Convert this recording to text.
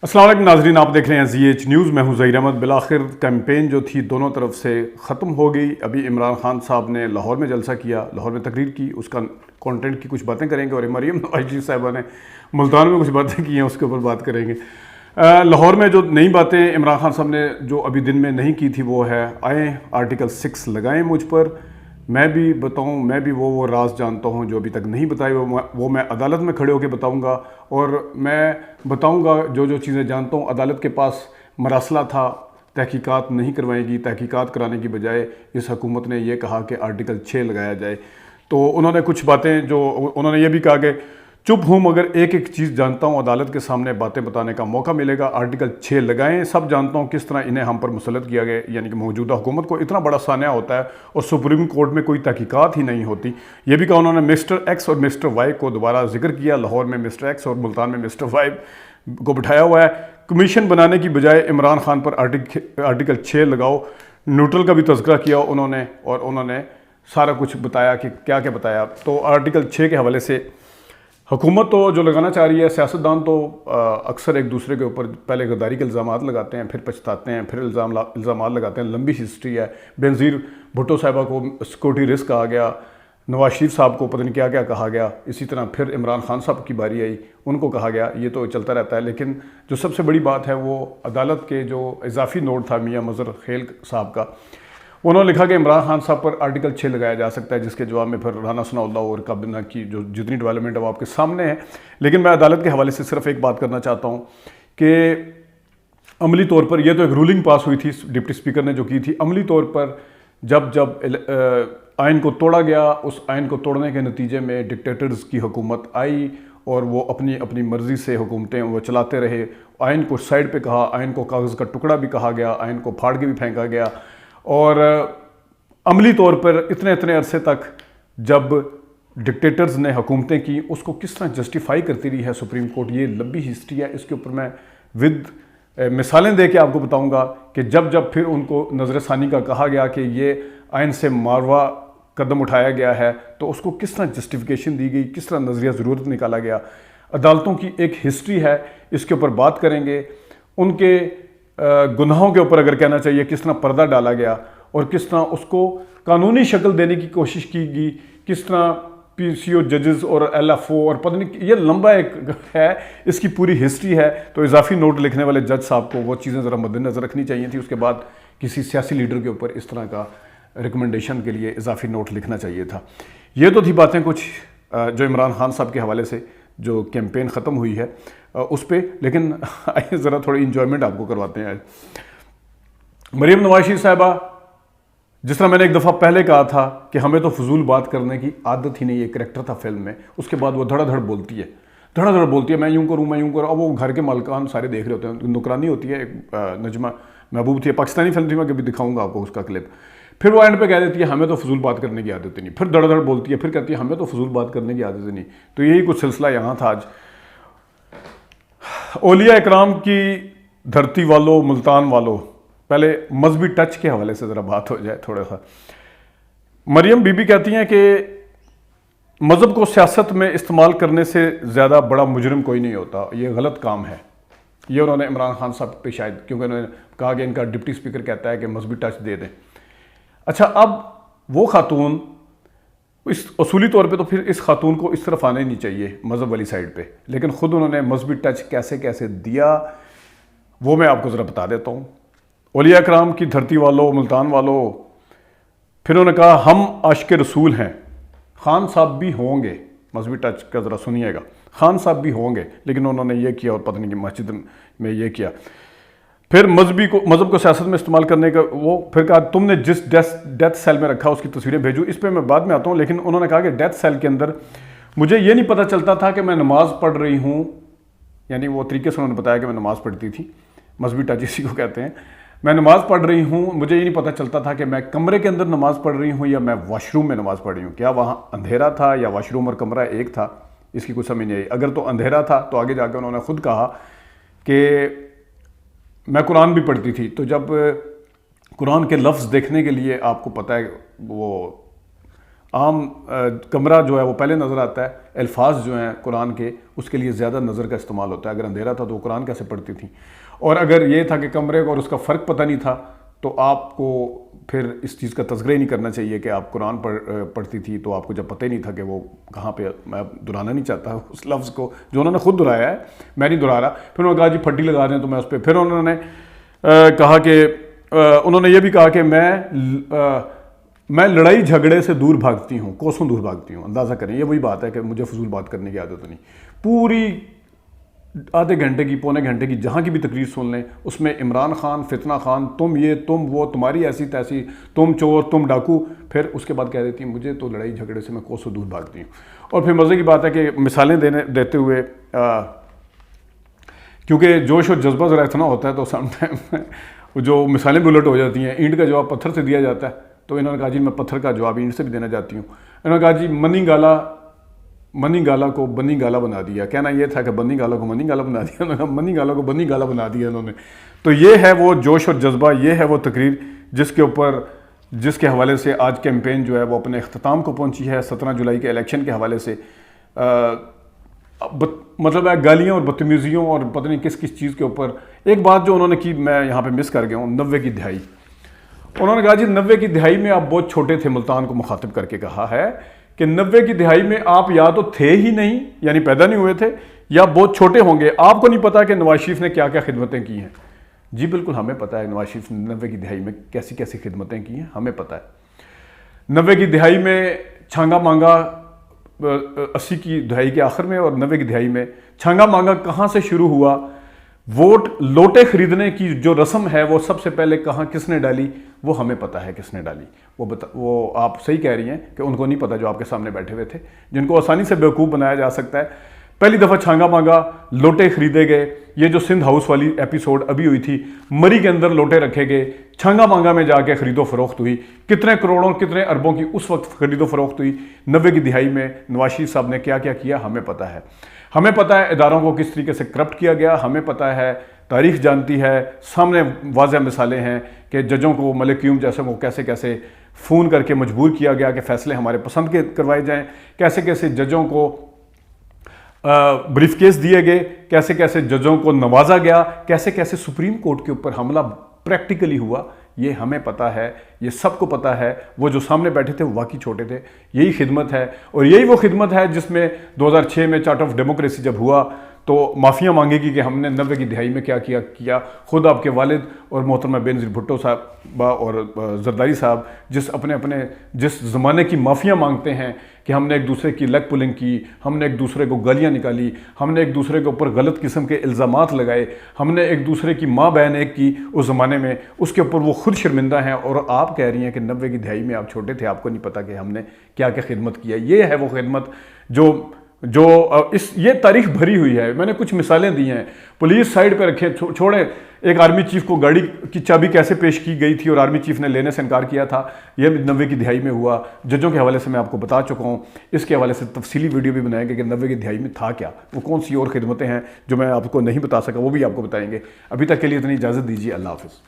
السلام علیکم ناظرین، آپ دیکھ رہے ہیں زی ایچ نیوز. میں ہوں ظہیر احمد. بالآخر کیمپین جو تھی دونوں طرف سے ختم ہو گئی. ابھی عمران خان صاحب نے لاہور میں جلسہ کیا، لاہور میں تقریر کی، اس کا کانٹینٹ کی کچھ باتیں کریں گے. اور مریم نواز صاحبہ نے ملتان میں کچھ باتیں کی ہیں، اس کے اوپر بات کریں گے. لاہور میں جو نئی باتیں عمران خان صاحب نے جو ابھی دن میں نہیں کی تھی وہ ہے آئیں آرٹیکل 6 لگائیں مجھ پر، میں بھی بتاؤں، میں بھی وہ راز جانتا ہوں جو ابھی تک نہیں بتائے، وہ میں عدالت میں کھڑے ہو کے بتاؤں گا. اور میں بتاؤں گا جو چیزیں جانتا ہوں. عدالت کے پاس مراسلہ تھا، تحقیقات نہیں کروائے گی. تحقیقات کرانے کی بجائے اس حکومت نے یہ کہا کہ آرٹیکل 6 لگایا جائے. تو انہوں نے کچھ باتیں جو انہوں نے یہ بھی کہا کہ چپ ہوں مگر ایک ایک چیز جانتا ہوں، عدالت کے سامنے باتیں بتانے کا موقع ملے گا. آرٹیکل 6 لگائیں. سب جانتا ہوں کس طرح انہیں ہم پر مسلط کیا گیا، یعنی کہ موجودہ حکومت کو اتنا بڑا سانحہ ہوتا ہے اور سپریم کورٹ میں کوئی تحقیقات ہی نہیں ہوتی. یہ بھی کہا انہوں نے مسٹر ایکس اور مسٹر وائی کو دوبارہ ذکر کیا. لاہور میں مسٹر ایکس اور ملتان میں مسٹر وائی کو بٹھایا ہوا ہے. کمیشن بنانے کی بجائے عمران خان پر آرٹیکل 6 لگاؤ. نیوٹرل کا بھی تذکرہ کیا انہوں نے، اور انہوں نے سارا کچھ بتایا کہ کیا کیا بتایا. تو آرٹیکل 6 کے حوالے سے حکومت تو جو لگانا چاہ رہی ہے، سیاستدان تو اکثر ایک دوسرے کے اوپر پہلے غداری کے الزامات لگاتے ہیں، پھر پچھتاتے ہیں، پھر الزامات لگاتے ہیں. لمبی ہسٹری ہے. بینظیر بھٹو صاحبہ کو سیکورٹی رسک کہا گیا، نواز شریف صاحب کو پتہ نہیں کیا کیا کہا گیا، اسی طرح پھر عمران خان صاحب کی باری آئی، ان کو کہا گیا. یہ تو چلتا رہتا ہے. لیکن جو سب سے بڑی بات ہے وہ عدالت کے جو اضافی نوٹ تھا میاں مظہر خیل صاحب کا، انہوں نے لکھا کہ عمران خان صاحب پر آرٹیکل 6 لگایا جا سکتا ہے، جس کے جواب میں پھر رانا ثناء اللہ اور کابینہ کی جو جتنی ڈیولپمنٹ ہے وہ آپ کے سامنے ہے. لیکن میں عدالت کے حوالے سے صرف ایک بات کرنا چاہتا ہوں کہ عملی طور پر یہ تو ایک رولنگ پاس ہوئی تھی ڈپٹی اسپیکر نے جو کی تھی. عملی طور پر جب آئین کو توڑا گیا، اس آئین کو توڑنے کے نتیجے میں ڈکٹیٹرز کی حکومت آئی اور وہ اپنی مرضی سے حکومتیں وہ چلاتے رہے. آئین کو سائڈ پہ کہا، آئین کو کاغذ کا ٹکڑا بھی کہا گیا، آئین کو پھاڑ کے بھی پھینکا گیا. اور عملی طور پر اتنے عرصے تک جب ڈکٹیٹرز نے حکومتیں کی، اس کو کس طرح جسٹیفائی کرتی رہی ہے سپریم کورٹ. یہ لمبی ہسٹری ہے. اس کے اوپر میں مثالیں دے کے آپ کو بتاؤں گا کہ جب پھر ان کو نظر ثانی کا کہا گیا کہ یہ آئین سے ماروا قدم اٹھایا گیا ہے، تو اس کو کس طرح جسٹیفیکیشن دی گئی، کس طرح نظریہ ضرورت نکالا گیا. عدالتوں کی ایک ہسٹری ہے، اس کے اوپر بات کریں گے. ان کے گناہوں کے اوپر اگر کہنا چاہیے کس طرح پردہ ڈالا گیا اور کس طرح اس کو قانونی شکل دینے کی کوشش کی گئی، کس طرح پی سی او ججز اور ایل ایف او اور پتہ نہیں، یہ لمبا ایک ہے، اس کی پوری ہسٹری ہے. تو اضافی نوٹ لکھنے والے جج صاحب کو وہ چیزیں ذرا مد نظر رکھنی چاہیے تھی. اس کے بعد کسی سیاسی لیڈر کے اوپر اس طرح کا ریکمنڈیشن کے لیے اضافی نوٹ لکھنا چاہیے تھا. یہ تو تھی باتیں کچھ جو عمران خان صاحب کے حوالے سے جو کیمپین ختم ہوئی ہے اس پہ. لیکن آئیے ذرا تھوڑی انجوائمنٹ آپ کو کرواتے ہیں. مریم نواز شریف صاحبہ، جس طرح میں نے ایک دفعہ پہلے کہا تھا کہ ہمیں تو فضول بات کرنے کی عادت ہی نہیں، یہ کریکٹر تھا فلم میں. اس کے بعد وہ دھڑا دھڑ بولتی ہے، میں یوں کروں، میں یوں کروں. اب وہ گھر کے مالکان سارے دیکھ رہے ہوتے ہیں. نکرانی ہوتی ہے. نجمہ محبوب تھی، پاکستانی فلم تھی، میں کبھی دکھاؤں گا آپ کو اس کا کلپ. پھر وہ اینڈ پہ کہہ دیتی ہے ہمیں تو فضول بات کرنے کی عادت نہیں. پھر دھڑا دھڑ بولتی ہے، پھر کہتی ہے ہمیں تو فضول بات کرنے کی عادت نہیں. تو یہی کچھ سلسلہ یہاں تھا آج. اولیاء اکرام کی دھرتی والوں، ملتان والوں، پہلے مذہبی ٹچ کے حوالے سے ذرا بات ہو جائے تھوڑا سا. مریم بی بی کہتی ہیں کہ مذہب کو سیاست میں استعمال کرنے سے زیادہ بڑا مجرم کوئی نہیں ہوتا، یہ غلط کام ہے. یہ انہوں نے عمران خان صاحب پہ شاید، کیونکہ انہوں نے کہا کہ ان کا ڈپٹی اسپیکر کہتا ہے کہ مذہبی ٹچ دے دیں. اچھا، اب وہ خاتون اس اصولی طور پہ تو پھر اس خاتون کو اس طرف آنا ہی نہیں چاہیے مذہب والی سائڈ پہ، لیکن خود انہوں نے مذہبی ٹچ کیسے دیا وہ میں آپ کو ذرا بتا دیتا ہوں. اولیاء اکرام کی دھرتی والوں، ملتان والوں، پھر انہوں نے کہا ہم عاشق رسول ہیں. خان صاحب بھی ہوں گے، مذہبی ٹچ کا ذرا سنیے گا، خان صاحب بھی ہوں گے، لیکن انہوں نے یہ کیا اور پتہ نہیں کہ مسجد میں یہ کیا. پھر مذہب کو سیاست میں استعمال کرنے کا وہ پھر کہا تم نے جس ڈیتھ سیل میں رکھا اس کی تصویریں بھیجو. اس پہ میں بعد میں آتا ہوں. لیکن انہوں نے کہا کہ ڈیتھ سیل کے اندر مجھے یہ نہیں پتہ چلتا تھا کہ میں نماز پڑھ رہی ہوں، یعنی وہ طریقے سے انہوں نے بتایا کہ میں نماز پڑھتی تھی. مذہبی ٹچ اسی کو کہتے ہیں. میں نماز پڑھ رہی ہوں، مجھے یہ نہیں پتہ چلتا تھا کہ میں کمرے کے اندر نماز پڑھ رہی ہوں یا میں واش روم میں نماز پڑھ رہی ہوں. کیا وہاں اندھیرا تھا یا واش روم اور کمرہ ایک تھا، اس کی کوئی سمجھ نہیں آئی. اگر تو اندھیرا تھا تو آگے جا کے انہوں نے خود کہا کہ میں قرآن بھی پڑھتی تھی. تو جب قرآن کے لفظ دیکھنے کے لیے آپ کو پتہ ہے وہ عام کمرہ جو ہے وہ پہلے نظر آتا ہے، الفاظ جو ہیں قرآن کے اس کے لیے زیادہ نظر کا استعمال ہوتا ہے. اگر اندھیرا تھا تو وہ قرآن کیسے پڑھتی تھیں؟ اور اگر یہ تھا کہ کمرے اور اس کا فرق پتہ نہیں تھا تو آپ کو پھر اس چیز کا تذکرہ ہی نہیں کرنا چاہیے کہ آپ قرآن پڑھتی تھی تو آپ کو جب پتہ ہی نہیں تھا کہ وہ کہاں پہ. میں دہرانا نہیں چاہتا اس لفظ کو جو انہوں نے خود دہرایا ہے، میں نہیں دہرا رہا. پھر انہوں نے کہا جی پھٹی لگا دیں تو میں اس پہ پھر انہوں نے کہا کہ انہوں نے یہ بھی کہا کہ میں لڑائی جھگڑے سے دور بھاگتی ہوں، کوسوں دور بھاگتی ہوں. اندازہ کریں یہ وہی بات ہے کہ مجھے فضول بات کرنے کی عادت نہیں. پوری آدھے گھنٹے کی پونے گھنٹے کی جہاں کی بھی تقریر سن لیں اس میں عمران خان، فتنہ خان، تم یہ تم وہ، تمہاری ایسی تیسی، تم چور، تم ڈاکو. پھر اس کے بعد کہہ دیتی ہیں مجھے تو لڑائی جھگڑے سے میں کوسوں دور بھاگتی ہوں. اور پھر مزے کی بات ہے کہ مثالیں دیتے ہوئے کیونکہ جوش اور جذبہ ذرا اتنا ہوتا ہے تو سم ٹائم جو مثالیں بھی الٹ ہو جاتی ہیں. اینٹ کا جواب پتھر سے دیا جاتا ہے تو انہوں نے کہا جی میں پتھر کا جواب اینٹ سے بھی دینا چاہتی ہوں. انہوں نے کہا جی منی گالا کو بنی گالا بنا دیا. کہنا یہ تھا کہ بنی گالا کو منی گالا بنا دیا، انہوں نے کہا منی گالا کو بنی گالا بنا دیا انہوں نے. تو یہ ہے وہ جوش اور جذبہ، یہ ہے وہ تقریر جس کے حوالے سے آج کیمپین جو ہے وہ اپنے اختتام کو پہنچی ہے. 17 جولائی کے الیکشن کے حوالے سے مطلب ہے گالیاں اور بدتمیزیوں اور پتہ نہیں کس چیز کے اوپر. ایک بات جو انہوں نے کی میں یہاں پہ مس کر گیا ہوں، 90 کی دہائی. انہوں نے کہا جی 90 کی دہائی میں آپ بہت چھوٹے تھے. ملتان کو مخاطب کر کے کہا ہے کہ 90 کی دہائی میں آپ یا تو تھے ہی نہیں یعنی پیدا نہیں ہوئے تھے یا بہت چھوٹے ہوں گے. آپ کو نہیں پتا کہ نواز شریف نے کیا کیا خدمتیں کی ہیں. جی بالکل ہمیں پتہ ہے نواز شریف نے 90 کی دہائی میں کیسی کیسی خدمتیں کی ہیں، ہمیں پتہ ہے. 90 کی دہائی میں چھانگا مانگا 80 کی دہائی کے آخر میں اور 90 کی دہائی میں چھانگا مانگا کہاں سے شروع ہوا. ووٹ لوٹے خریدنے کی جو رسم ہے وہ سب سے پہلے کہاں کس نے ڈالی وہ ہمیں پتہ ہے کس نے ڈالی. وہ آپ صحیح کہہ رہی ہیں کہ ان کو نہیں پتہ جو آپ کے سامنے بیٹھے ہوئے تھے جن کو آسانی سے بیوقوف بنایا جا سکتا ہے. پہلی دفعہ چھانگا مانگا، لوٹے خریدے گئے. یہ جو سندھ ہاؤس والی ایپیسوڈ ابھی ہوئی تھی، مری کے اندر لوٹے رکھے گئے، چھانگا مانگا میں جا کے خرید و فروخت ہوئی. کتنے کروڑوں کتنے اربوں کی اس وقت خرید و فروخت ہوئی. 90 کی دہائی میں نواز شریف صاحب نے کیا کیا کیا ہمیں پتہ ہے. ہمیں پتہ ہے اداروں کو کس طریقے سے کرپٹ کیا گیا. ہمیں پتہ ہے، تاریخ جانتی ہے، سامنے واضح مثالیں ہیں کہ ججوں کو ملک قیوم جیسے کو کیسے کیسے فون کر کے مجبور کیا گیا کہ فیصلے ہمارے پسند کے کروائے جائیں. کیسے کیسے ججوں کو بریف کیس دیے گئے، کیسے کیسے ججوں کو نوازا گیا، کیسے کیسے سپریم کورٹ کے اوپر حملہ پریکٹیکلی ہوا. یہ ہمیں پتہ ہے، یہ سب کو پتہ ہے. وہ جو سامنے بیٹھے تھے وہ واقعی چھوٹے تھے. یہی خدمت ہے اور یہی وہ خدمت ہے جس میں 2006 میں چارٹ آف ڈیموکریسی جب ہوا تو معافیاں مانگے گی کہ ہم نے 90 کی دہائی میں کیا کیا. خود آپ کے والد اور محترمہ بینظیر بھٹو صاحبہ اور زرداری صاحب جس زمانے کی معافیاں مانگتے ہیں کہ ہم نے ایک دوسرے کی لیگ پولنگ کی، ہم نے ایک دوسرے کو گالیاں نکالی، ہم نے ایک دوسرے کے اوپر غلط قسم کے الزامات لگائے، ہم نے ایک دوسرے کی ماں بہن ایک کی اس زمانے میں، اس کے اوپر وہ خود شرمندہ ہیں. اور آپ کہہ رہی ہیں کہ 90 کی دہائی میں آپ چھوٹے تھے، آپ کو نہیں پتا کہ ہم نے کیا کیا خدمت کیا. یہ ہے وہ خدمت جو یہ تاریخ بھری ہوئی ہے. میں نے کچھ مثالیں دی ہیں. پولیس سائیڈ پہ رکھیں، چھوڑیں. ایک آرمی چیف کو گاڑی کی چابی کیسے پیش کی گئی تھی اور آرمی چیف نے لینے سے انکار کیا تھا، یہ 90 کی دہائی میں ہوا. ججوں کے حوالے سے میں آپ کو بتا چکا ہوں. اس کے حوالے سے تفصیلی ویڈیو بھی بنائیں گے کہ 90 کی دہائی میں تھا کیا، وہ کون سی اور خدمتیں ہیں جو میں آپ کو نہیں بتا سکا وہ بھی آپ کو بتائیں گے. ابھی تک کے لیے اتنی اجازت دیجیے. اللہ حافظ.